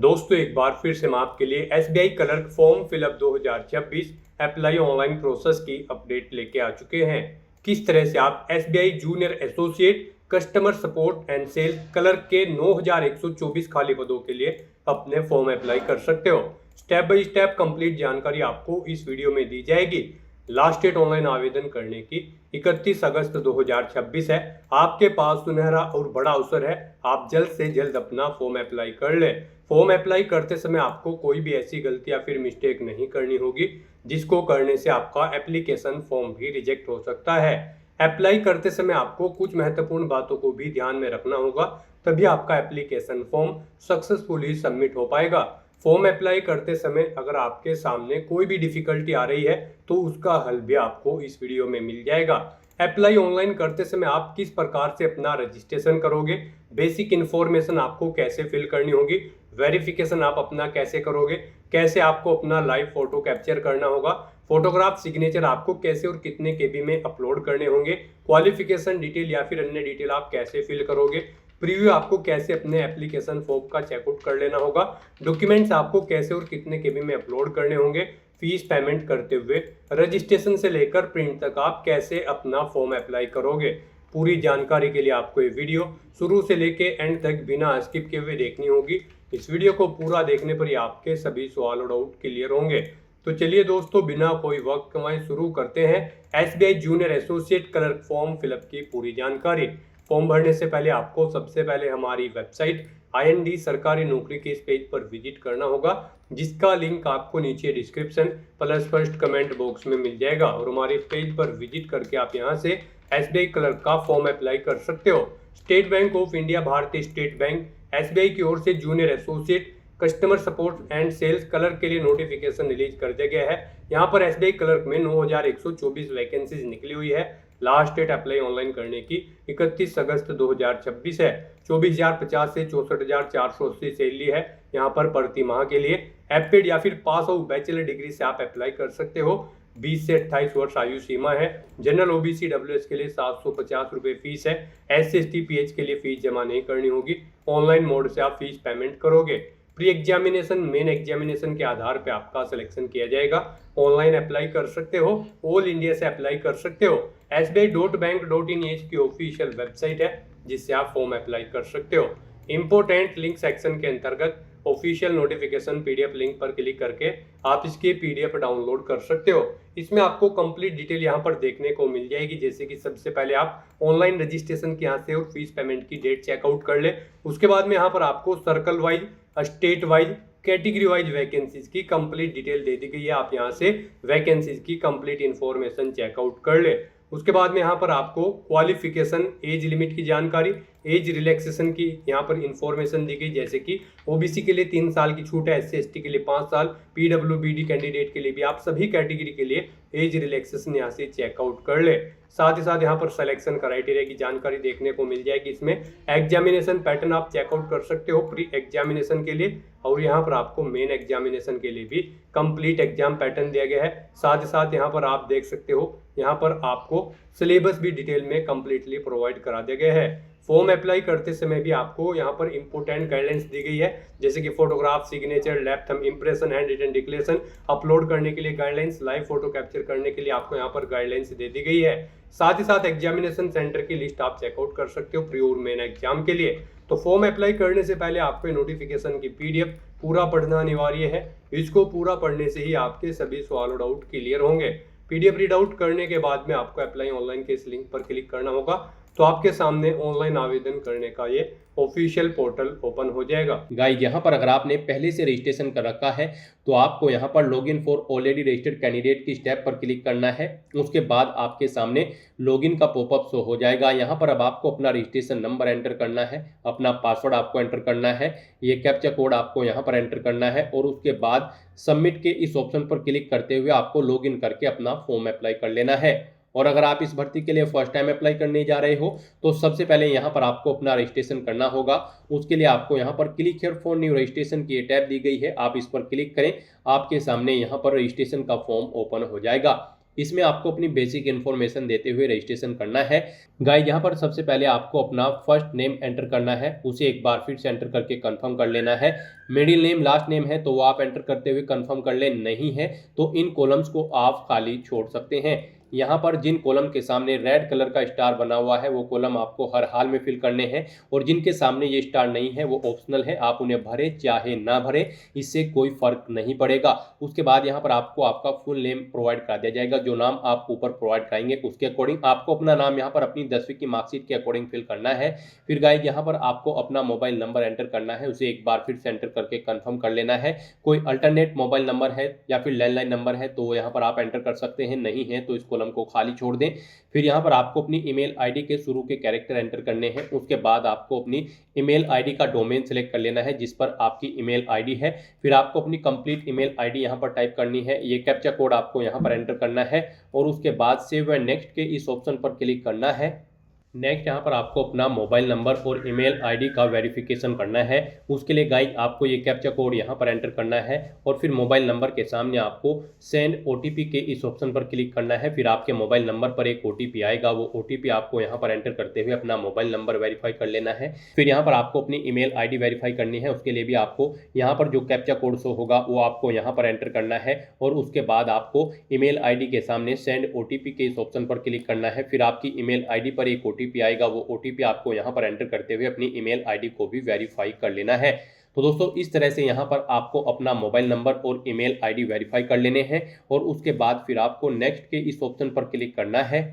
दोस्तों एक बार फिर से मैं आपके लिए SBI clerk form fill up 2026 apply online process की अपडेट लेके आ चुके हैं। किस तरह से आप SBI junior associate customer support and sales clerk के 9124 खाली पदों के लिए अपने फॉर्म अप्लाई कर सकते हो। स्टेप बाय स्टेप कंप्लीट जानकारी आपको इस वीडियो में दी जाएगी। लास्ट डेट ऑनलाइन आवेदन करने की 31 अगस्त 2026 है। आपके पास सुनहरा और बड़ा अवसर है, आप जल्द से जल्द अपना फॉर्म अप्लाई कर ले। फॉर्म अप्लाई करते समय आपको कोई भी ऐसी गलती या फिर मिस्टेक नहीं करनी होगी जिसको करने से आपका एप्लीकेशन फॉर्म भी रिजेक्ट हो सकता है। अप्लाई करते समय आपको कुछ महत्वपूर्ण बातों को भी ध्यान में रखना होगा, तभी आपका एप्लीकेशन फॉर्म सक्सेसफुली सबमिट हो पाएगा। फॉर्म अप्लाई करते समय अगर आपके सामने कोई भी डिफिकल्टी आ रही है तो उसका हल भी आपको इस वीडियो में मिल जाएगा। अप्लाई ऑनलाइन करते समय आप किस प्रकार से अपना रजिस्ट्रेशन करोगे, बेसिक इन्फॉर्मेशन आपको कैसे फिल करनी होगी, वेरिफिकेशन आप अपना कैसे करोगे, कैसे आपको अपना लाइव फोटो कैप्चर करना होगा, फोटोग्राफ सिग्नेचर आपको कैसे और कितने केबी में अपलोड करने होंगे, क्वालिफिकेशन डिटेल या फिर अन्य डिटेल आप कैसे फिल करोगे, प्रीव्यू आपको कैसे अपने एप्लीकेशन फॉर्म का चेकआउट कर लेना होगा, डॉक्यूमेंट्स आपको कैसे और कितने केबी में अपलोड करने होंगे, फीस पेमेंट करते हुए रजिस्ट्रेशन से लेकर प्रिंट तक आप कैसे अपना फॉर्म अप्लाई करोगे। पूरी जानकारी के लिए आपको ये वीडियो शुरू से लेके एंड तक बिना स्किप किए हुए देखनी होगी। इस वीडियो को पूरा देखने पर ही आपके सभी सवाल और डाउट क्लियर होंगे। तो चलिए दोस्तों बिना कोई वक्त गंवाए शुरू करते हैं SBI junior associate clerk form fill up की पूरी जानकारी। फॉर्म भरने से पहले आपको सबसे पहले हमारी वेबसाइट IND सरकारी नौकरी के इस पेज पर विजिट करना होगा, जिसका लिंक आपको नीचे description plus first comment box में मिल जाएगा। और हमारे पेज पर विजिट करके आप यहां से एसबीआई क्लर्क का फॉर्म अप्लाई कर सकते हो। स्टेट बैंक ऑफ इंडिया, भारतीय स्टेट बैंक, एसबीआई की ओर से junior associate customer support and sales clerk के लिए नोटिफिकेशन रिलीज कर दिया गया है। यहाँ पर एसबीआई क्लर्क में 9124 वैकेंसीज निकली हुई है। लास्ट डेट अप्लाई ऑनलाइन करने की 31 अगस्त 2026 है। 24,050 से 64,480 सैलरी है यहाँ पर प्रति माह के लिए। एप्टेड या फिर पास आउट बैचलर डिग्री से आप अप्लाई कर सकते हो। 20 से 28 वर्ष आयु सीमा है। जनरल ओबीसी डब्ल्यूएस के लिए 750 रुपये फीस है। SC/ST PH के लिए फीस जमा नहीं करनी होगी। ऑनलाइन मोड से आप फीस पेमेंट करोगे। प्री एग्जामिनेशन मेन एग्जामिनेशन के आधार पे आपका सिलेक्शन किया जाएगा। ऑनलाइन अप्लाई कर सकते हो, ऑल इंडिया से अप्लाई कर सकते हो। sbi.bank.in की ऑफिशियल वेबसाइट है जिससे आप फॉर्म अप्लाई कर सकते हो। इंपोर्टेंट लिंक सेक्शन के अंतर्गत ऑफिशियल नोटिफिकेशन PDF लिंक पर क्लिक करके आप इसके PDF डाउनलोड कर सकते हो। इसमें आपको कंप्लीट डिटेल यहाँ पर देखने को मिल जाएगी, जैसे कि सबसे पहले आप ऑनलाइन रजिस्ट्रेशन के यहाँ से और फीस पेमेंट की डेट चेकआउट कर ले। उसके बाद में यहाँ पर आपको circle wise, state wise, category wise vacancies की कंप्लीट डिटेल दे दी गई है। आप यहाँ से वैकेंसीज की कंप्लीट इंफॉर्मेशन चेकआउट कर ले। उसके बाद में यहाँ पर आपको क्वालिफिकेशन, एज लिमिट की जानकारी, एज रिलैक्सेशन की यहाँ पर इंफॉर्मेशन दी गई, जैसे कि ओबीसी के लिए 3 साल की छूट है, SC/ST के लिए 5 साल, PWBD कैंडिडेट के लिए भी आप सभी कैटेगरी के लिए एज रिलैक्सेशन यहाँ से चेकआउट कर ले। साथ ही साथ यहाँ पर सिलेक्शन क्राइटेरिया की जानकारी देखने को मिल जाएगी। इसमें एग्जामिनेशन पैटर्न आप चेकआउट कर सकते हो प्री एग्जामिनेशन के लिए, और यहाँ पर आपको मेन एग्जामिनेशन के लिए भी कंप्लीट एग्जाम पैटर्न दिया गया है। साथ ही साथ यहाँ पर आप देख सकते हो, यहाँ पर आपको सिलेबस भी डिटेल में कंप्लीटली प्रोवाइड करा दिया गया है। फॉर्म अप्लाई करते समय भी आपको यहाँ पर इंपोर्टेंट गाइडलाइंस दी गई है, जैसे कि photograph signature, left thumb impression, handwritten declaration upload करने के लिए गाइडलाइंस, लाइव फोटो कैप्चर करने के लिए आपको यहाँ पर गाइडलाइंस दे दी गई है। साथ ही साथ एग्जामिनेशन सेंटर की लिस्ट आप चेकआउट कर सकते हो प्री और मेन एग्जाम के लिए। तो फॉर्म अप्लाई करने से पहले आपको नोटिफिकेशन की PDF पूरा पढ़ना अनिवार्य है। इसको पूरा पढ़ने से ही आपके सभी सवाल और डाउट क्लियर होंगे। PDF रीड आउट करने के बाद में आपको अप्लाई ऑनलाइन के इस लिंक पर क्लिक करना होगा, तो आपके सामने ऑनलाइन आवेदन करने का ये ऑफिशियल पोर्टल ओपन हो जाएगा। गाइस यहाँ पर अगर आपने पहले से रजिस्ट्रेशन कर रखा है तो आपको यहाँ पर login for already registered candidate की स्टेप पर क्लिक करना है। उसके बाद आपके सामने लॉगिन का पॉपअप शो हो जाएगा। यहाँ पर अब आपको अपना रजिस्ट्रेशन नंबर एंटर करना है, अपना पासवर्ड आपको एंटर करना है, ये कैप्चा कोड आपको यहाँ पर एंटर करना है, और उसके बाद सबमिट के इस ऑप्शन पर क्लिक करते हुए आपको लॉगिन करके अपना फॉर्म अप्लाई कर लेना है। और अगर आप इस भर्ती के लिए फर्स्ट टाइम अप्लाई करने जा रहे हो तो सबसे पहले यहाँ पर आपको अपना रजिस्ट्रेशन करना होगा। उसके लिए आपको यहाँ पर click here for new registration की टैब दी गई है, आप इस पर क्लिक करें। आपके सामने यहाँ पर रजिस्ट्रेशन का फॉर्म ओपन हो जाएगा। इसमें आपको अपनी बेसिक इन्फॉर्मेशन देते हुए रजिस्ट्रेशन करना है। गाइस यहाँ पर सबसे पहले आपको अपना फर्स्ट नेम एंटर करना है, उसे एक बार फिर से एंटर करके कंफर्म कर लेना है। मिडिल नेम लास्ट नेम है तो वो आप एंटर करते हुए कंफर्म कर ले, नहीं है तो इन कॉलम्स को आप खाली छोड़ सकते हैं। यहाँ पर जिन कॉलम के सामने रेड कलर का स्टार बना हुआ है वो कॉलम आपको हर हाल में फिल करने हैं, और जिनके सामने ये स्टार नहीं है वो ऑप्शनल है, आप उन्हें भरे चाहे ना भरे, इससे कोई फर्क नहीं पड़ेगा। उसके बाद यहाँ पर आपको आपका फुल नेम प्रोवाइड करा दिया जाएगा, जो नाम आप ऊपर प्रोवाइड कराएंगे उसके अकॉर्डिंग आपको अपना नाम यहाँ पर अपनी 10वीं की मार्कशीट के अकॉर्डिंग फिल करना है। फिर गाइस यहाँ पर आपको अपना मोबाइल नंबर एंटर करना है, उसे एक बार फिर से एंटर करके कंफर्म कर लेना है। कोई अल्टरनेट मोबाइल नंबर है या फिर लैंडलाइन नंबर है तो यहाँ पर आप एंटर कर सकते हैं, नहीं है तो इस कॉलम को खाली छोड़ दें। फिर यहाँ पर आपको अपनी ईमेल आईडी के शुरू के कैरेक्टर एंटर करने हैं, उसके बाद आपको अपनी ईमेल आईडी का डोमेन सेलेक्ट कर लेना है जिस पर आपकी ईमेल आईडी है। फिर आपको अपनी कंप्लीट ईमेल आईडी यहाँ पर टाइप करनी है, ये कैप्चा कोड आपको यहाँ पर एंटर करना है, और उसके बाद सेव एंड नेक्स्ट के इस ऑप्शन पर क्लिक करना है। नेक्स्ट यहाँ पर आपको अपना मोबाइल नंबर और ईमेल आईडी का वेरिफिकेशन करना है। उसके लिए गाइस आपको ये कैप्चा कोड यहाँ पर एंटर करना है, और फिर मोबाइल नंबर के सामने आपको सेंड ओटीपी के इस ऑप्शन पर क्लिक करना है। फिर आपके मोबाइल नंबर पर एक ओटीपी आएगा, वो ओटीपी आपको यहाँ पर एंटर करते हुए अपना मोबाइल नंबर वेरीफाई कर लेना है। फिर यहाँ पर आपको अपनी ईमेल आईडी वेरीफाई करनी है, उसके लिए भी आपको यहाँ पर जो कैप्चा कोड शो होगा वो आपको यहाँ पर एंटर करना है, और उसके बाद आपको ईमेल आईडी के सामने सेंड ओटीपी के इस ऑप्शन पर क्लिक करना है। फिर आपकी ईमेल आईडी पर एक ओटीपी आएगा, वो ओटीपी आपको यहाँ पर एंटर करते हुए अपनी ईमेल आईडी को भी वेरीफाई कर लेना है। तो दोस्तों इस तरह से यहाँ पर आपको अपना मोबाइल नंबर और ईमेल आईडी वेरीफाई कर लेने हैं, और उसके बाद फिर आपको नेक्स्ट के इस ऑप्शन पर क्लिक करना है।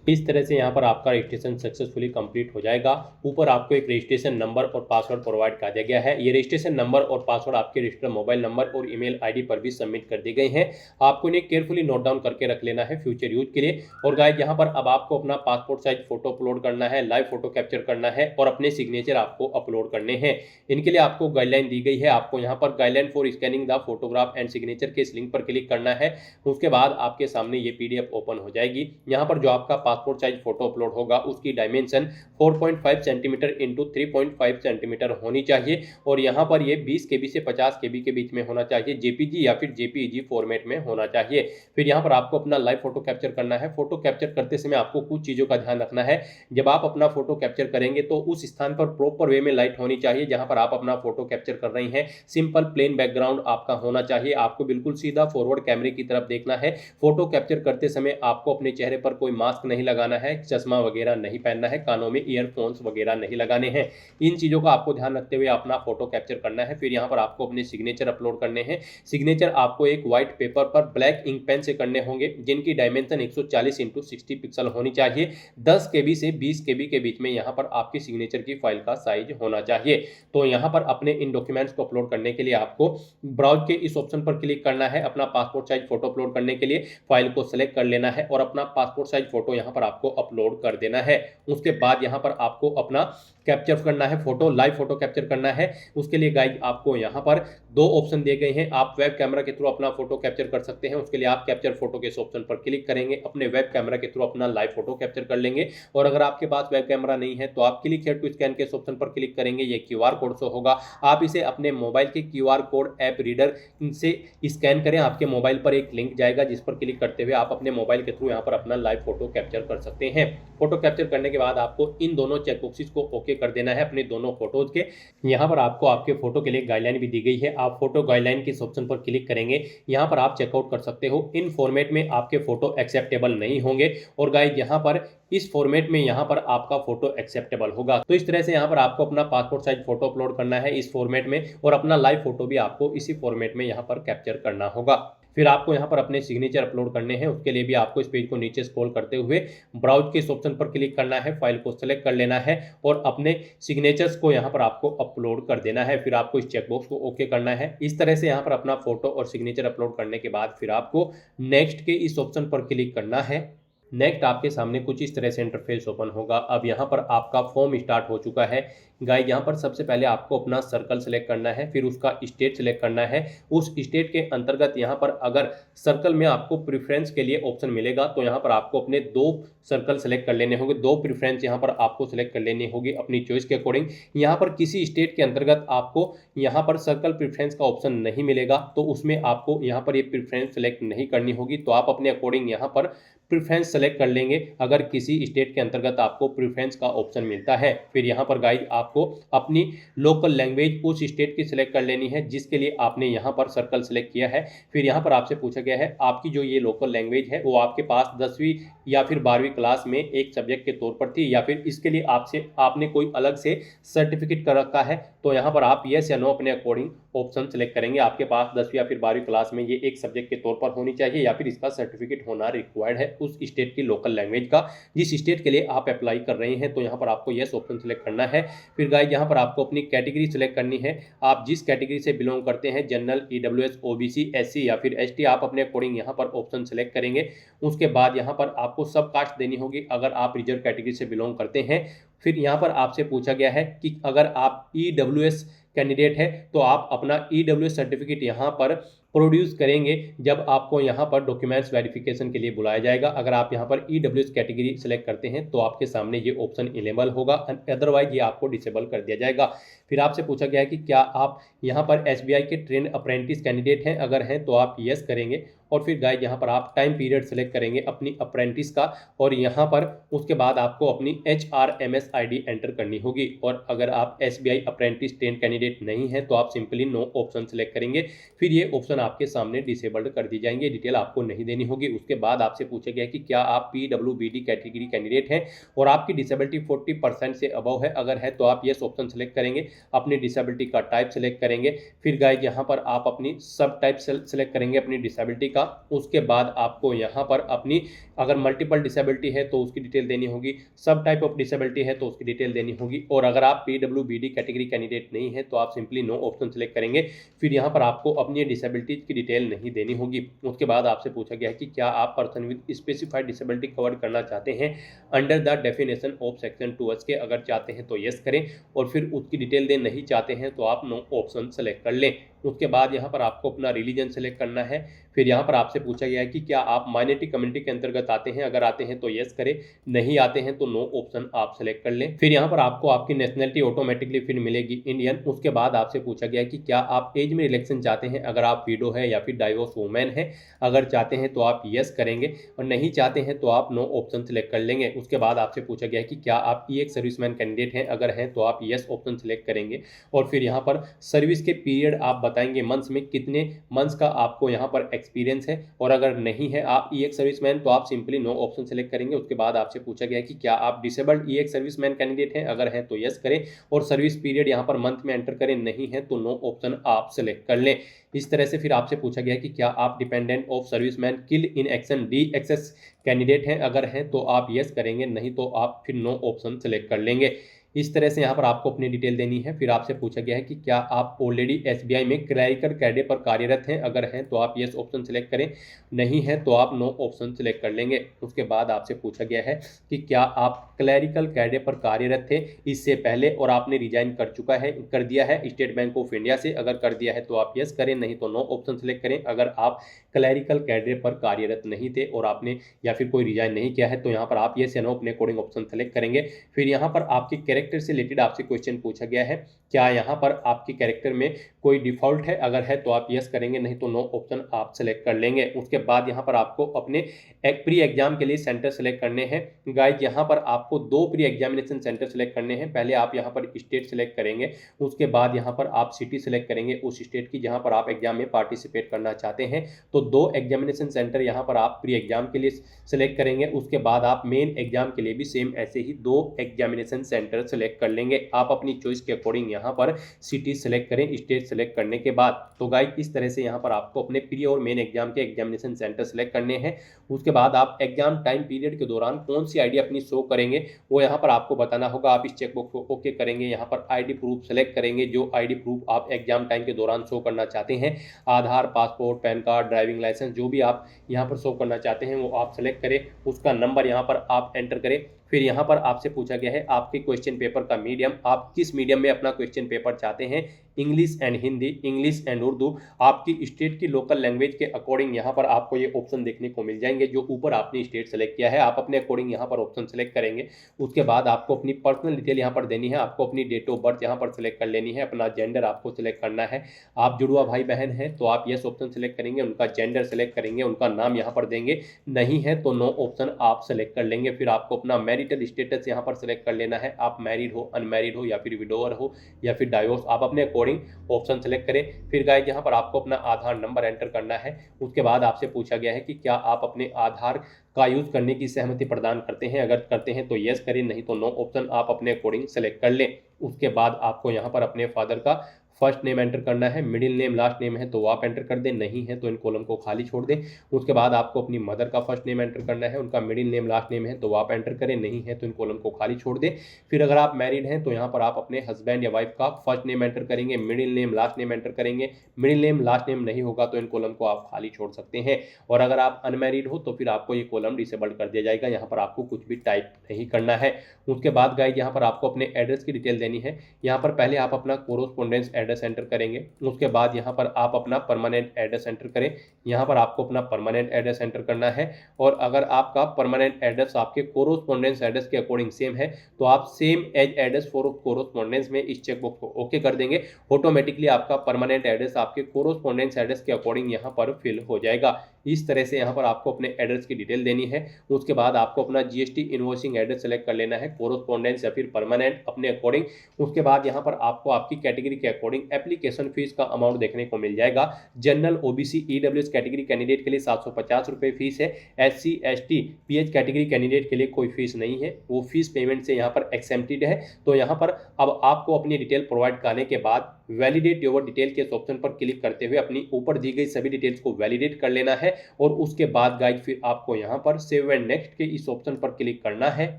इस तरह से यहाँ पर आपका रजिस्ट्रेशन सक्सेसफुली कंप्लीट हो जाएगा। ऊपर आपको एक रजिस्ट्रेशन नंबर और पासवर्ड प्रोवाइड कर दिया गया है। ये रजिस्ट्रेशन नंबर और पासवर्ड आपके रजिस्टर्ड मोबाइल नंबर और ईमेल आईडी पर भी सबमिट कर दी गई हैं। आपको इन्हें केयरफुली नोट डाउन करके रख लेना है फ्यूचर यूज के लिए। और गाइस यहाँ पर अब आपको अपना पासपोर्ट साइज फोटो अपलोड करना है, लाइव फोटो कैप्चर करना है, और अपने सिग्नेचर आपको अपलोड करने हैं। इनके लिए आपको गाइडलाइन दी गई है, आपको यहाँ पर guideline for scanning the photograph and signature के इस लिंक पर क्लिक करना है। उसके बाद आपके सामने ये PDF ओपन हो जाएगी। यहाँ पर जो आपका पासपोर्ट साइज फोटो अपलोड होगा उसकी डायमेंशन 4.5 सेंटीमीटर इंटू 3.5 सेंटीमीटर होनी चाहिए, और यहाँ पर ये 20 KB से 50 KB के बीच में होना चाहिए, JPG या फिर JPEG फॉर्मेट में होना चाहिए। फिर यहाँ पर आपको अपना लाइव फोटो कैप्चर करना है। फोटो कैप्चर करते समय आपको कुछ चीज़ों का ध्यान रखना है। जब आप अपना फोटो कैप्चर करेंगे तो उस स्थान पर प्रॉपर वे में लाइट होनी चाहिए जहाँ पर आप अपना फोटो कैप्चर कर रही हैं। सिंपल प्लेन बैकग्राउंड आपका होना चाहिए, आपको बिल्कुल सीधा फॉरवर्ड कैमरे की तरफ देखना है। फोटो कैप्चर करते समय आपको अपने चेहरे पर कोई मास्क नहीं लगाना है, चश्मा वगैरह नहीं पहनना है, कानों में ईयरफोन्स वगैरह नहीं लगाने हैं। इन चीज़ों का आपको ध्यान रखते हुए अपना फोटो कैप्चर करना है। फिर यहाँ पर आपको अपने सिग्नेचर अपलोड करने हैं। सिग्नेचर आपको एक व्हाइट पेपर पर ब्लैक इंक पेन से करने होंगे, जिनकी डायमेंशन 140 × 60 पिक्सल होनी चाहिए। 10 KB से 20 KB के बीच में यहाँ पर आपकी सिग्नेचर की फाइल का साइज होना चाहिए। तो यहाँ पर अपने इन डॉक्यूमेंट्स को अपलोड करने के लिए आपको ब्राउज के इस ऑप्शन पर क्लिक करना है। अपना पासपोर्ट साइज फोटो अपलोड करने के लिए फाइल को सेलेक्ट कर लेना है, और अपना पासपोर्ट साइज फोटो यहाँ पर आपको अपलोड कर देना है। उसके बाद यहाँ पर आपको अपना कैप्चर करना है फोटो, लाइव फोटो कैप्चर करना है। उसके लिए गाइस आपको यहाँ पर 2 ऑप्शन दिए गए हैं। आप वेब कैमरा के थ्रू अपना फोटो कैप्चर कर सकते हैं। उसके लिए आप कैप्चर फोटो के इस ऑप्शन पर क्लिक करेंगे, अपने वेब कैमरा के थ्रू अपना लाइव फोटो कैप्चर कर लेंगे। और अगर आपके पास वेब कैमरा नहीं है तो आप क्लिक हियर टू स्कैन के इस ऑप्शन पर क्लिक करेंगे, ये QR कोड शो होगा। आप इसे अपने मोबाइल के QR कोड ऐप रीडर से स्कैन करें। आपके मोबाइल पर एक लिंक जाएगा जिस पर क्लिक करते हुए आप अपने मोबाइल के थ्रू यहाँ पर अपना लाइव फोटो कैप्चर कर सकते हैं। फोटो कैप्चर करने के बाद आपको इन दोनों चेकबॉक्सेस को ओके कर देना है अपने दोनों फोटोज के। यहाँ पर आपको आपके फोटो के लिए गाइडलाइन भी दी गई है। आप फोटो गाइडलाइन के इस ऑप्शन पर क्लिक करेंगे, यहाँ पर आप चेकआउट कर सकते हो। इन फॉर्मेट में आपके फोटो एक्सेप्टेबल नहीं होंगे, और गाइस यहाँ पर इस फॉर्मेट में यहाँ पर आपका फोटो एक्सेप्टेबल होगा। तो इस तरह से यहाँ पर आपको अपना पासपोर्ट साइज फोटो अपलोड करना है इस फॉर्मेट में, और अपना लाइव फोटो भी आपको इसी फॉर्मेट में यहाँ पर कैप्चर करना होगा। फिर आपको यहाँ पर अपने सिग्नेचर अपलोड करने हैं। उसके लिए भी आपको इस पेज को नीचे स्क्रॉल करते हुए ब्राउज के इस ऑप्शन पर क्लिक करना है, फाइल को सेलेक्ट कर लेना है, और अपने सिग्नेचर्स को यहाँ पर आपको अपलोड कर देना है। फिर आपको इस चेकबॉक्स को ओके करना है। इस तरह से यहाँ पर अपना फोटो और सिग्नेचर अपलोड करने के बाद फिर आपको नेक्स्ट के इस ऑप्शन पर क्लिक करना है। नेक्स्ट आपके सामने कुछ इस तरह से इंटरफेस ओपन होगा। अब यहाँ पर आपका फॉर्म स्टार्ट हो चुका है। गाइस यहाँ पर सबसे पहले आपको अपना सर्कल सेलेक्ट करना है, फिर उसका स्टेट सेलेक्ट करना है। उस स्टेट के अंतर्गत यहाँ पर अगर सर्कल में आपको प्रेफरेंस के लिए ऑप्शन मिलेगा तो यहाँ पर आपको अपने 2 सर्कल सेलेक्ट कर लेने होंगे, 2 प्रेफरेंस यहाँ पर आपको सेलेक्ट कर लेनी होगी अपनी चॉइस के अकॉर्डिंग। यहाँ पर किसी स्टेट के अंतर्गत आपको यहाँ पर सर्कल प्रेफरेंस का ऑप्शन नहीं मिलेगा तो उसमें आपको यहाँ पर ये प्रेफरेंस सेलेक्ट नहीं करनी होगी, तो आप अपने अकॉर्डिंग यहाँ पर प्रेफरेंस सेलेक्ट कर लेंगे अगर किसी स्टेट के अंतर्गत आपको प्रेफरेंस का ऑप्शन मिलता है। फिर यहाँ पर गाइस आपको अपनी लोकल लैंग्वेज उस स्टेट की सिलेक्ट कर लेनी है जिसके लिए आपने यहाँ पर सर्कल सेलेक्ट किया है। फिर यहाँ पर आपसे पूछा गया है आपकी जो ये लोकल लैंग्वेज है वो आपके पास 10वीं या फिर 12वीं क्लास में एक सब्जेक्ट के तौर पर थी या फिर इसके लिए आपने कोई अलग से सर्टिफिकेट कर रखा है, तो यहाँ पर आप येस या नो अपने अकॉर्डिंग ऑप्शन सेलेक्ट करेंगे। आपके पास 10वीं या फिर 12वीं क्लास में ये एक सब्जेक्ट के तौर पर होनी चाहिए या फिर इसका सर्टिफिकेट होना रिक्वायर्ड है उस स्टेट की लोकल लैंग्वेज का जिस स्टेट के लिए आप अप्लाई कर रहे हैं, तो यहाँ पर आपको येस ऑप्शन सेलेक्ट करना है। फिर गाइस यहाँ पर आपको अपनी कैटेगरी सेलेक्ट करनी है, आप जिस कैटेगरी से बिलोंग करते हैं, जनरल, ईडब्ल्यूएस, ओबीसी, एससी या फिर एसटी, आप अपने अकॉर्डिंग यहाँ पर ऑप्शन सेलेक्ट करेंगे। उसके बाद यहाँ पर आपको सब कास्ट देनी होगी अगर आप रिजर्व कैटेगरी से बिलोंग करते हैं। फिर यहाँ पर आपसे पूछा गया है कि अगर आप ईडब्ल्यूएस कैंडिडेट है तो आप अपना ईडब्ल्यूएस सर्टिफिकेट यहाँ पर प्रोड्यूस करेंगे जब आपको यहाँ पर डॉक्यूमेंट्स वेरिफिकेशन के लिए बुलाया जाएगा। अगर आप यहाँ पर ईडब्ल्यूएस कैटेगरी सेलेक्ट करते हैं तो आपके सामने ये ऑप्शन इनेबल होगा, अदरवाइज ये आपको डिसेबल कर दिया जाएगा। फिर आपसे पूछा गया है कि क्या आप यहाँ पर एसबीआई के ट्रेंड अप्रेंटिस कैंडिडेट हैं, अगर हैं तो आप यस करेंगे। और फिर गाइस यहाँ पर आप टाइम पीरियड सेलेक्ट करेंगे अपनी अप्रेंटिस का और यहाँ पर उसके बाद आपको अपनी HRMS ID एंटर करनी होगी। और अगर आप एसबीआई अप्रेंटिस ट्रेंड कैंडिडेट नहीं है तो आप सिंपली नो ऑप्शन सेलेक्ट करेंगे, फिर ये ऑप्शन आपके सामने डिसेबल्ड कर दी जाएंगे, डिटेल आपको नहीं देनी होगी। उसके बाद आपसे पूछा गया कि क्या आप PWBD कैटेगरी कैंडिडेट हैं और आपकी डिसेबिलिटी 40% से अबव है, अगर है तो आप यस ऑप्शन सेलेक्ट करेंगे, अपनी डिसेबिलिटी का टाइप सेलेक्ट करेंगे। फिर गाइस यहाँ पर आप अपनी सब टाइप सेलेक्ट करेंगे अपनी डिसेबिलिटी का। उसके बाद आपको यहाँ पर अपनी अगर मल्टीपल डिसेबिलिटी है तो उसकी डिटेल देनी होगी, सब टाइप ऑफ डिसेबिलिटी है तो उसकी डिटेल देनी होगी। और अगर आप PWBD कैटेगरी कैंडिडेट नहीं है तो आप सिंपली नो ऑप्शन सेलेक्ट करेंगे, फिर यहाँ पर आपको अपनी डिसेबिलिटीज की डिटेल नहीं देनी होगी। उसके बाद आपसे पूछा गया है कि क्या आप person with specified disability cover करना चाहते हैं under the definition of section 2H के, अगर चाहते हैं तो यस करें और फिर उसकी डिटेल दें, नहीं चाहते हैं तो आप नो ऑप्शन सेलेक्ट कर लें। उसके बाद यहाँ पर आपको अपना रिलीजन सेलेक्ट करना है। फिर यहाँ पर आपसे पूछा गया है कि क्या आप माइनॉरिटी कम्युनिटी के अंतर्गत आते हैं, अगर आते हैं तो यस करें, नहीं आते हैं तो नो ऑप्शन आप सेलेक्ट कर लें। फिर यहाँ पर आपको आपकी नेशनलिटी ऑटोमेटिकली फिर मिलेगी इंडियन। उसके बाद आपसे पूछा गया है कि क्या आप एज में रिलैक्सेशन चाहते हैं, अगर आप विडो है या फिर डाइवोर्स वुमेन है, अगर चाहते हैं तो आप यस करेंगे और नहीं चाहते हैं तो आप नो ऑप्शन सेलेक्ट कर लेंगे। उसके बाद आपसे पूछा गया है कि क्या आप EX सर्विसमैन कैंडिडेट हैं, अगर हैं तो आप यस ऑप्शन सेलेक्ट करेंगे और फिर यहाँ पर सर्विस के पीरियड आप बताएंगे मंथ्स में, कितने मंथ्स का आपको यहाँ पर एक्सपीरियंस है, और अगर नहीं है आप EX सर्विसमैन तो आप सिंपली नो ऑप्शन सेलेक्ट करेंगे। उसके बाद आपसे पूछा गया है कि क्या आप डिसेबल्ड EX सर्विसमैन कैंडिडेट हैं, अगर हैं तो यस करें और सर्विस पीरियड यहाँ पर मंथ में एंटर करें, नहीं है तो नो ऑप्शन आप सेलेक्ट कर लें। इस तरह से फिर आपसे पूछा गया है कि क्या आप dependent of serviceman kill in action DXS candidate हैं, अगर हैं तो आप यस करेंगे, नहीं तो आप फिर नो ऑप्शन सेलेक्ट कर लेंगे। इस तरह से यहाँ पर आपको अपनी डिटेल देनी है। फिर आपसे पूछा गया है कि क्या आप ऑलरेडी एसबीआई में क्लरिकल कैडर पर कार्यरत हैं, अगर हैं तो आप यस ऑप्शन सेलेक्ट करें, नहीं है तो आप नो ऑप्शन सेलेक्ट कर लेंगे। उसके बाद आपसे पूछा गया है कि क्या आप क्लरिकल कैडर पर कार्यरत थे इससे पहले और आपने रिजाइन कर दिया है स्टेट बैंक ऑफ इंडिया से, अगर कर दिया है तो आप यस करें, नहीं तो नो ऑप्शन सेलेक्ट करें। अगर आप क्लरिकल कैडर पर कार्यरत नहीं थे और आपने या फिर कोई रिजाइन नहीं किया है तो यहाँ पर आप यस या नो अपने अकॉर्डिंग ऑप्शन सेलेक्ट करेंगे। फिर यहाँ पर आपके कैरेक्टर से रिलेटेड आपसे क्वेश्चन पूछा गया है, क्या यहाँ पर आपके कैरेक्टर में कोई डिफॉल्ट है, अगर है तो आप यस करेंगे, नहीं तो नो ऑप्शन आप सेलेक्ट कर लेंगे। उसके बाद यहाँ पर आपको अपने प्री एग्जाम के लिए सेंटर सेलेक्ट करने हैं। गाइस यहाँ पर आपको 2 प्री एग्जामिनेशन सेंटर सेलेक्ट करने हैं। पहले आप यहाँ पर स्टेट सेलेक्ट करेंगे, उसके बाद यहाँ पर आप सिटी सेलेक्ट करेंगे उस स्टेट की जहाँ पर आप एग्जाम में पार्टिसिपेट करना चाहते हैं। तो 2 एग्जामिनेशन सेंटर यहाँ पर आप प्री एग्जाम के लिए सेलेक्ट करेंगे। उसके बाद आप मेन एग्जाम के लिए भी सेम ऐसे ही 2 एग्जामिनेशन सेंटर सेलेक्ट कर लेंगे। आप अपनी चॉइस के अकॉर्डिंग यहाँ पर सिटी सेलेक्ट करें स्टेट सेलेक्ट करने के बाद। तो गाइस इस तरह से यहाँ पर आपको अपने प्री और मेन एग्जाम के एग्जामिनेशन सेंटर सेलेक्ट करने हैं। उसके बाद आप एग्जाम टाइम पीरियड के दौरान कौन सी आईडी अपनी शो करेंगे वो यहाँ पर आपको बताना होगा। आप इस चेकबॉक्स को ओके करेंगे, यहाँ पर आईडी प्रूफ सेलेक्ट करेंगे, जो आईडी प्रूफ आप एग्जाम टाइम के दौरान शो करना चाहते हैं, Aadhaar, passport, PAN card, driving licence, जो भी आप यहाँ पर शो करना चाहते हैं वो आप सेलेक्ट करें। उसका नंबर यहाँ पर आप एंटर करें फिर यहाँ पर आपसे पूछा गया है आपके क्वेश्चन पेपर का मीडियम, आप किस मीडियम में अपना क्वेश्चन पेपर चाहते हैं, English and Hindi, English and Urdu. आपकी स्टेट की लोकल लैंग्वेज के अकॉर्डिंग यहाँ पर आपको ये ऑप्शन देखने को मिल जाएंगे। जो ऊपर आपने स्टेट सेलेक्ट किया है आप अपने अकॉर्डिंग यहाँ पर ऑप्शन सेलेक्ट करेंगे। उसके बाद आपको अपनी पर्सनल डिटेल यहाँ पर देनी है, आपको अपनी डेट ऑफ बर्थ यहाँ पर सिलेक्ट कर लेनी है, अपना जेंडर आपको सिलेक्ट करना है। आप जुड़वा भाई बहन हैं तो आप यस ऑप्शन सेलेक्ट करेंगे, उनका जेंडर सेलेक्ट करेंगे, उनका नाम यहाँ पर देंगे, नहीं है तो नो ऑप्शन आप सेलेक्ट कर लेंगे। फिर आपको अपना मैरिटल स्टेटस यहाँ पर सेलेक्ट कर लेना है, आप मैरिड हो, अनमैरिड हो, या फिर विडोअर हो, या फिर डाइवोर्स, आप अपने अकॉर्डिंग ऑप्शन सेलेक्ट करें। फिर गाइस यहाँ पर आपको अपना आधार नंबर एंटर करना है। उसके बाद आपसे पूछा गया है कि क्या आप अपने आधार का यूज करने की सहमति प्रदान करते हैं, अगर करते हैं तो यस करें, नहीं तो नो ऑप्शन आप अपने अकॉर्डिंग सेलेक्ट कर लें। उसके बाद आपको यहाँ पर अपने फादर का फर्स्ट नेम एंटर करना है, मिडिल नेम लास्ट नेम है तो आप एंटर कर दें, नहीं है तो इन कॉलम को खाली छोड़ दें। उसके बाद आपको अपनी मदर का फर्स्ट नेम एंटर करना है, उनका मिडिल नेम लास्ट नेम है तो आप एंटर करें, नहीं है तो इन कॉलम को खाली छोड़ दें। फिर अगर आप मैरिड हैं तो यहाँ पर आप अपने हस्बैंड या वाइफ का फर्स्ट नेम एंटर करेंगे, middle name last name enter करेंगे, मिडिल नेम लास्ट नेम नहीं होगा तो इन कॉलम को आप खाली छोड़ सकते हैं। और अगर आप अनमैरिड हो तो फिर आपको ये कॉलम डिसेबल कर दिया जाएगा, यहाँ पर आपको कुछ भी टाइप नहीं करना है। उसके बाद गाइस यहाँ पर आपको अपने एड्रेस की डिटेल देनी है। यहाँ पर पहले आप अपना कोरोस्पोंडेंस एड्रेस एंटर करेंगे, उसके बाद यहाँ पर आप अपना परमानेंट एड्रेस एंटर करें। यहाँ पर आपको अपना परमानेंट एड्रेस एंटर करना है। और अगर आपका परमानेंट एड्रेस आपके कोरोस्पोंडेंस एड्रेस के अकॉर्डिंग सेम है तो आप same as address for correspondence में इस चेकबॉक्स को ओके कर देंगे। ऑटोमेटिकली आपका परमानेंट एड्रेस आपके कोरोस्पोंडेंस एड्रेस के अकॉर्डिंग यहाँ पर फिल हो जाएगा। इस तरह से यहाँ पर आपको अपने एड्रेस की डिटेल देनी है। उसके बाद आपको अपना जीएसटी इनवॉइसिंग एड्रेस सेलेक्ट कर लेना है, कोरोस्पोंडेंस या फिर परमानेंट अपने अकॉर्डिंग। उसके बाद यहाँ पर आपको आपकी कैटेगरी के अकॉर्डिंग एप्लीकेशन फीस का अमाउंट देखने को मिल जाएगा। General, OBC, EWS category candidate के लिए 750 रुपये फीस है। SC, ST, pH category candidate के लिए कोई फीस नहीं है, वो फीस पेमेंट से यहाँ पर एक्सेम्प्टेड है। तो यहाँ पर अब आपको अपनी डिटेल प्रोवाइड करने के बाद वैलिडेट योर डिटेल के ऑप्शन पर क्लिक करते हुए अपनी ऊपर दी गई सभी डिटेल्स को वैलिडेट कर लेना है। और उसके बाद गाइड फिर आपको यहाँ पर सेव एंड नेक्स्ट के इस ऑप्शन पर क्लिक करना है।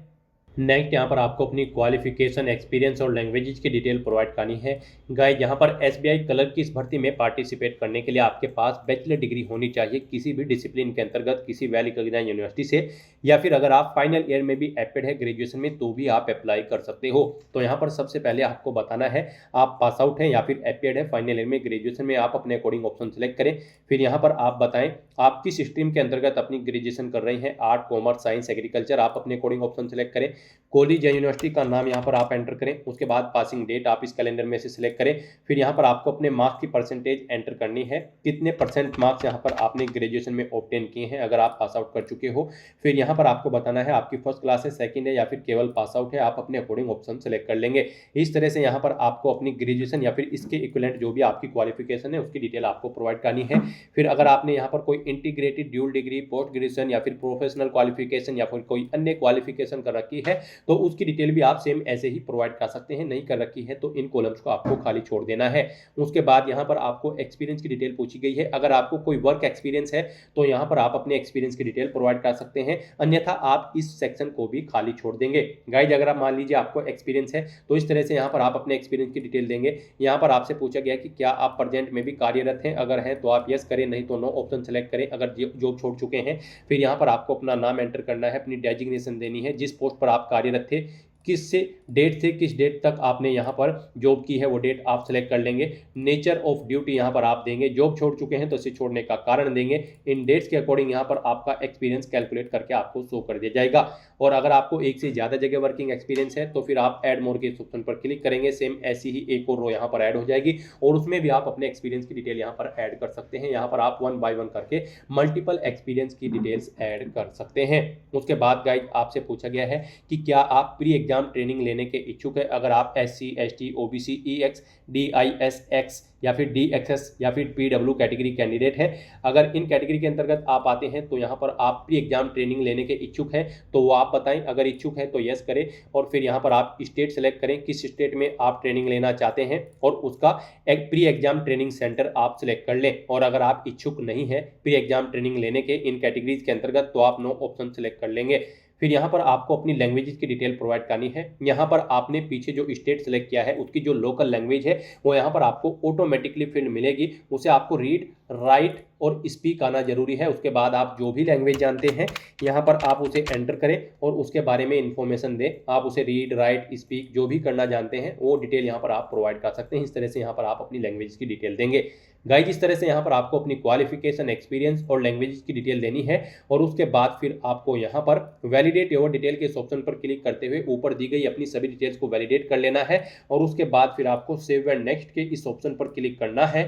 नेक्स्ट यहाँ पर आपको अपनी क्वालिफिकेशन, एक्सपीरियंस और लैंग्वेजेस की डिटेल प्रोवाइड करनी है। गाइस यहाँ पर एसबीआई क्लर्क की इस भर्ती में पार्टिसिपेट करने के लिए आपके पास बैचलर डिग्री होनी चाहिए किसी भी डिसिप्लिन के अंतर्गत, किसी वेल रिकॉग्नाइज्ड यूनिवर्सिटी से, या फिर अगर आप फाइनल ईयर में भी एपेड है ग्रेजुएशन में तो भी आप अप्लाई कर सकते हो। तो यहाँ पर सबसे पहले आपको बताना है आप पास आउट हैं या फिर एपेड है फाइनल ईयर में ग्रेजुएशन में, आप अपने अकॉर्डिंग ऑप्शन सेलेक्ट करें। फिर यहाँ पर आप बताएं आप किस स्ट्रीम के अंतर्गत अपनी ग्रेजुएशन कर रहे हैं, आर्ट, कॉमर्स, साइंस, एग्रीकल्चर, आप अपने अकॉर्डिंग ऑप्शन सेलेक्ट करें। कॉलेज या यूनिवर्सिटी का नाम यहाँ पर आप एंटर करें। उसके बाद पासिंग डेट आप इस कैलेंडर में से सिलेक्ट करें। फिर यहाँ पर आपको अपने मार्क्स की परसेंटेज एंटर करनी है, कितने परसेंट मार्क्स यहाँ पर आपने ग्रेजुएशन में ऑब्टेन किए हैं अगर आप पास आउट कर चुके हो। फिर यहाँ पर आपको बताना है आपकी फर्स्ट क्लास है, सेकंड है या फिर केवल पास आउट है, आप अपने अकॉर्डिंग ऑप्शन सेलेक्ट कर लेंगे। इस तरह से यहाँ पर आपको अपनी ग्रेजुएशन या फिर इसके इक्विवेलेंट जो भी आपकी क्वालिफिकेशन है उसकी डिटेल आपको प्रोवाइड करनी है। फिर अगर आपने यहाँ पर कोई integrated dual degree, post graduation या फिर प्रोफेशनल क्वालिफिकेशन या फिर कोई अन्य क्वालिफिकेशन कर रखी है तो उसकी डिटेल भी आप सेम ऐसे ही प्रोवाइड कर सकते हैं। नहीं कर रखी है तो इन कॉलम्स को आपको खाली छोड़ देना है। उसके बाद यहाँ पर आपको एक्सपीरियंस की डिटेल पूछी गई है। अगर आपको कोई वर्क एक्सपीरियंस है तो यहाँ पर आप अपने एक्सपीरियंस की डिटेल प्रोवाइड कर सकते हैं, अन्यथा आप इस सेक्शन को भी खाली छोड़ देंगे। गाइज अगर आप मान लीजिए आपको एक्सपीरियंस है तो इस तरह से यहाँ पर आप अपने एक्सपीरियंस की डिटेल देंगे। यहाँ पर आपसे पूछा गया कि क्या आप प्रेजेंट में भी कार्यरत हैं, अगर हैं तो आप यस करें, नहीं तो नो ऑप्शन सेलेक्ट करें अगर जॉब छोड़ चुके हैं। फिर यहाँ पर आपको अपना नाम एंटर करना है, अपनी डेजिग्नेशन देनी है, जिस पोस्ट पर आप कार्यरत थे किस से डेट से किस डेट तक आपने यहाँ पर जॉब की है वो डेट आप सेलेक्ट कर लेंगे। नेचर ऑफ ड्यूटी यहाँ पर आप देंगे, जॉब छोड़ चुके हैं तो इसे छोड़ने का कारण देंगे। इन डेट्स के अकॉर्डिंग यहाँ पर आपका एक्सपीरियंस कैलकुलेट करके आपको शो कर दिया जाएगा। और अगर आपको एक से ज़्यादा जगह वर्किंग एक्सपीरियंस है तो फिर आप ऐड मोर के इस ऑप्शन पर क्लिक करेंगे। सेम ऐसी ही एक और रो यहाँ पर ऐड हो जाएगी और उसमें भी आप अपने एक्सपीरियंस की डिटेल यहाँ पर ऐड कर सकते हैं। यहाँ पर आप 1 बाय 1 करके मल्टीपल एक्सपीरियंस की डिटेल्स ऐड कर सकते हैं। उसके बाद गाइड आपसे पूछा गया है कि क्या आप प्री एग्जाम ट्रेनिंग लेने के इच्छुक है। अगर आप SC, ST, OBC, EX, DISX या फिर DXS या फिर PW कैटेगरी कैंडिडेट है, अगर इन कैटेगरी के अंतर्गत आप आते हैं तो यहाँ पर आप प्री एग्जाम ट्रेनिंग लेने के इच्छुक हैं तो वो आप बताएं। अगर इच्छुक है तो यस करें और फिर यहाँ पर आप स्टेट सेलेक्ट करें, किस स्टेट में आप ट्रेनिंग लेना चाहते हैं और उसका एक प्री एग्जाम ट्रेनिंग सेंटर आप सिलेक्ट कर लें। और अगर आप इच्छुक नहीं है प्री एग्जाम ट्रेनिंग लेने के इन कैटेगरीज के अंतर्गत तो आप नो ऑप्शन सेलेक्ट कर लेंगे। फिर यहाँ पर आपको अपनी लैंग्वेजेस की डिटेल प्रोवाइड करनी है। यहाँ पर आपने पीछे जो स्टेट सेलेक्ट किया है उसकी जो लोकल लैंग्वेज है वो यहाँ पर आपको ऑटोमेटिकली फील्ड मिलेगी, उसे आपको रीड, राइट और स्पीक आना जरूरी है। उसके बाद आप जो भी लैंग्वेज जानते हैं यहाँ पर आप उसे एंटर करें और उसके बारे में इंफॉर्मेशन दें। आप उसे रीड, राइट, स्पीक जो भी करना जानते हैं वो डिटेल यहाँ पर आप प्रोवाइड कर सकते हैं। इस तरह से यहाँ पर आप अपनी लैंग्वेज की डिटेल देंगे। गाइज इस तरह से यहाँ पर आपको अपनी क्वालिफिकेशन, एक्सपीरियंस और लैंग्वेज की डिटेल देनी है और उसके बाद फिर आपको यहाँ पर वैलिडेट योर डिटेल के इस ऑप्शन पर क्लिक करते हुए ऊपर दी गई अपनी सभी डिटेल्स को वैलिडेट कर लेना है और उसके बाद फिर आपको सेव एंड नेक्स्ट के इस ऑप्शन पर क्लिक करना है।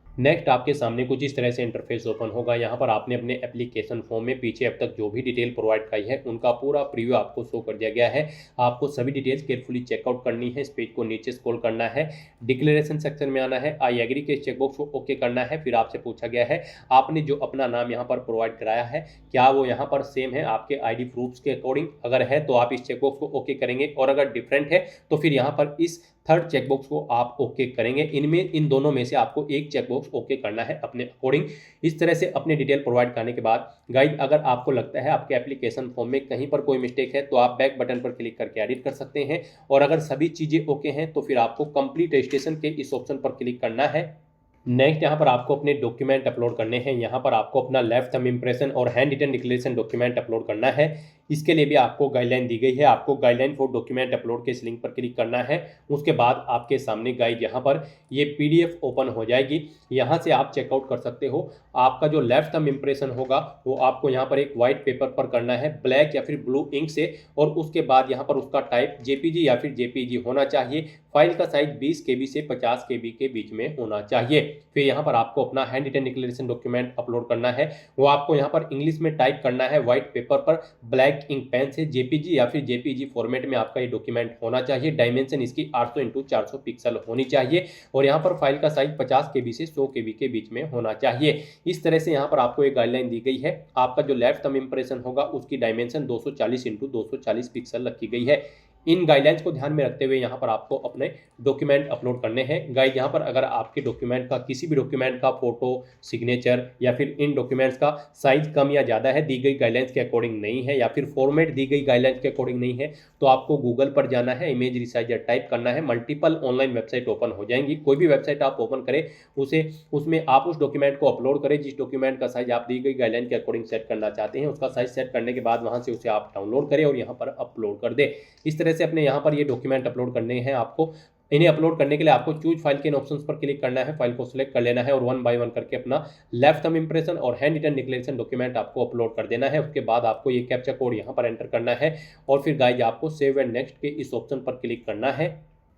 नेक्स्ट आपके सामने कुछ इस तरह से इंटरफेस ओपन होगा। यहाँ पर आपने अपने एप्लीकेशन फॉर्म में पीछे अब तक जो भी डिटेल प्रोवाइड की है उनका पूरा प्रीव्यू आपको शो कर दिया गया है। आपको सभी डिटेल्स केयरफुली चेकआउट करनी है। इस पेज को नीचे स्क्रॉल करना है, डिक्लेरेशन सेक्शन में आना है, आई एग्री के चेकबॉक्स को ओके करना है। फिर आपसे पूछा गया है आपने जो अपना नाम यहाँ पर प्रोवाइड कराया है क्या वो यहाँ पर सेम है आपके ID प्रूफ्स के अकॉर्डिंग। अगर है तो आप इस चेकबॉक्स को ओके करेंगे और अगर डिफरेंट है तो फिर यहाँ पर इस थर्ड चेकबॉक्स को आप ओके करेंगे। इन दोनों में से आपको एक चेकबॉक्स ओके करना है अपने अकॉर्डिंग। इस तरह से अपने डिटेल प्रोवाइड करने के बाद गाइड अगर आपको लगता है आपके एप्लीकेशन फॉर्म में कहीं पर कोई मिस्टेक है तो आप बैक बटन पर क्लिक करके एडिट कर सकते हैं और अगर सभी चीज़ें ओके हैं तो फिर आपको कंप्लीट रजिस्ट्रेशन के इस ऑप्शन पर क्लिक करना है। नेक्स्ट यहाँ पर आपको अपने डॉक्यूमेंट अपलोड करने हैं। यहाँ पर आपको अपना लेफ्ट थंब इम्प्रेशन और handwritten declaration document upload करना है। इसके लिए भी आपको गाइडलाइन दी गई है। आपको गाइडलाइन फॉर डॉक्यूमेंट अपलोड के इस लिंक पर क्लिक करना है। उसके बाद आपके सामने गाइड यहाँ पर ये PDF ओपन हो जाएगी। यहाँ से आप चेकआउट कर सकते हो। आपका जो लेफ्ट थंब इम्प्रेशन होगा वो आपको यहाँ पर एक वाइट पेपर पर करना है ब्लैक या फिर ब्लू इंक से और उसके बाद यहाँ पर उसका टाइप JPG या फिर JPEG होना चाहिए। फाइल का साइज 20 KB से 50 KB के बीच में होना चाहिए। फिर यहाँ पर आपको अपना handwritten declaration document upload करना है। वो आपको यहाँ पर इंग्लिश में टाइप करना है व्हाइट पेपर पर ब्लैक इंक पेन से। JPG या फिर JPEG फॉर्मेट में आपका ये डॉक्यूमेंट होना चाहिए। डायमेंशन इसकी 800x400 पिक्सल होनी चाहिए और यहाँ पर फाइल का साइज 50 KB से 100 KB के बीच में होना चाहिए। इस तरह से यहाँ पर आपको एक गाइडलाइन दी गई है। आपका जो लेफ्ट थंब इम्प्रेशन होगा उसकी डायमेंशन 240x240 पिक्सल रखी गई है। इन गाइडलाइंस को ध्यान में रखते हुए यहाँ पर आपको अपने डॉक्यूमेंट अपलोड करने हैं। गाइड यहाँ पर अगर आपके डॉक्यूमेंट का किसी भी डॉक्यूमेंट का फोटो, सिग्नेचर या फिर इन डॉक्यूमेंट्स का साइज कम या ज़्यादा है, दी गई गाइडलाइंस के अकॉर्डिंग नहीं है या फिर फॉर्मेट दी गई गाइडलाइंस के अकॉर्डिंग नहीं है तो आपको गूगल पर जाना है, इमेज रिसाइजर टाइप करना है। मल्टीपल ऑनलाइन वेबसाइट ओपन हो जाएंगी। कोई भी वेबसाइट आप ओपन करें उसमें आप उस डॉक्यूमेंट को अपलोड करें जिस डॉक्यूमेंट का साइज आप दी गई गाइडलाइन के अकॉर्डिंग सेट करना चाहते हैं। उसका साइज सेट करने के बाद वहाँ से उसे आप डाउनलोड करें और यहाँ पर अपलोड कर दें। इस तरह से अपने यहाँ पर ये डॉक्यूमेंट अपलोड करने हैं आपको। इन्हें अपलोड करने के लिए आपको चूज फाइल के इन ऑप्शंस पर क्लिक करना है, फाइल को सिलेक्ट कर लेना है और 1 बाय 1 करके अपना लेफ्ट थंब इम्प्रेशन और हैंड रिटन डिक्लेरेशन डॉक्यूमेंट आपको अपलोड कर देना है। उसके बाद आपको ये कैप्चा कोड यहाँ पर एंटर करना है और फिर गाइज आपको सेव एंड नेक्स्ट के इस ऑप्शन पर क्लिक करना है।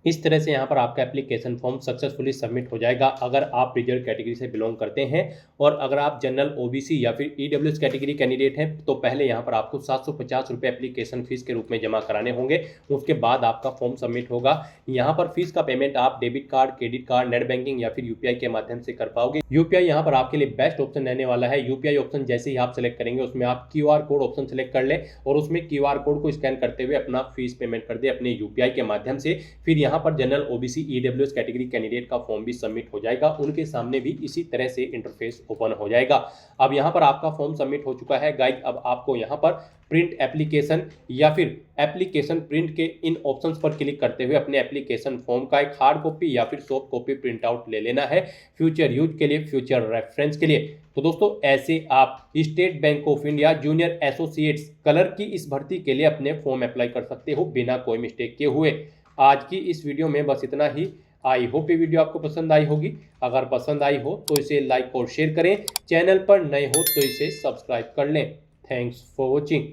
इस तरह से यहाँ पर आपका एप्लीकेशन फॉर्म सक्सेसफुली सबमिट हो जाएगा। अगर आप रिजर्व कैटेगरी से बिलोंग करते हैं और अगर आप जनरल OBC या फिर EWS कैटेगरी कैंडिडेट हैं तो पहले यहाँ पर आपको 750 रुपये एप्लीकेशन फीस के रूप में जमा कराने होंगे। उसके बाद आपका फॉर्म सबमिट होगा। यहाँ पर फीस का पेमेंट आप debit card, credit card, net banking या फिर UPI के माध्यम से कर पाओगे। UPI यहाँ पर आपके लिए बेस्ट ऑप्शन रहने वाला है। UPI ऑप्शन जैसे ही आप सेलेक्ट करेंगे उसमें आप QR कोड ऑप्शन सेलेक्ट कर लें और उसमें QR कोड को स्कैन करते हुए अपना फीस पेमेंट कर दे अपने UPI के माध्यम से। फिर यहाँ पर general OBC EWS category candidate का फॉर्म भी सबमिट हो जाएगा। उनके सामने भी इसी तरह से इंटरफेस ओपन हो जाएगा। अब यहाँ पर आपका फॉर्म सबमिट हो चुका है गाइज। अब आपको यहाँ पर प्रिंट एप्लीकेशन या फिर एप्लीकेशन प्रिंट के इन ऑप्शंस पर क्लिक करते हुए अपने एप्लीकेशन फॉर्म का एक हार्ड कॉपी या फिर सॉफ्ट कॉपी प्रिंट आउट ले लेना है फ्यूचर यूज के लिए, फ्यूचर रेफरेंस के लिए। तो दोस्तों ऐसे आप state Bank of India junior associates colour की इस भर्ती के लिए अपने फॉर्म अप्लाई कर सकते हो बिना कोई मिस्टेक के हुए। आज की इस वीडियो में बस इतना ही। आई होप ये वीडियो आपको पसंद आई होगी। अगर पसंद आई हो तो इसे लाइक और शेयर करें। चैनल पर नए हो तो इसे सब्सक्राइब कर लें। Thanks for watching.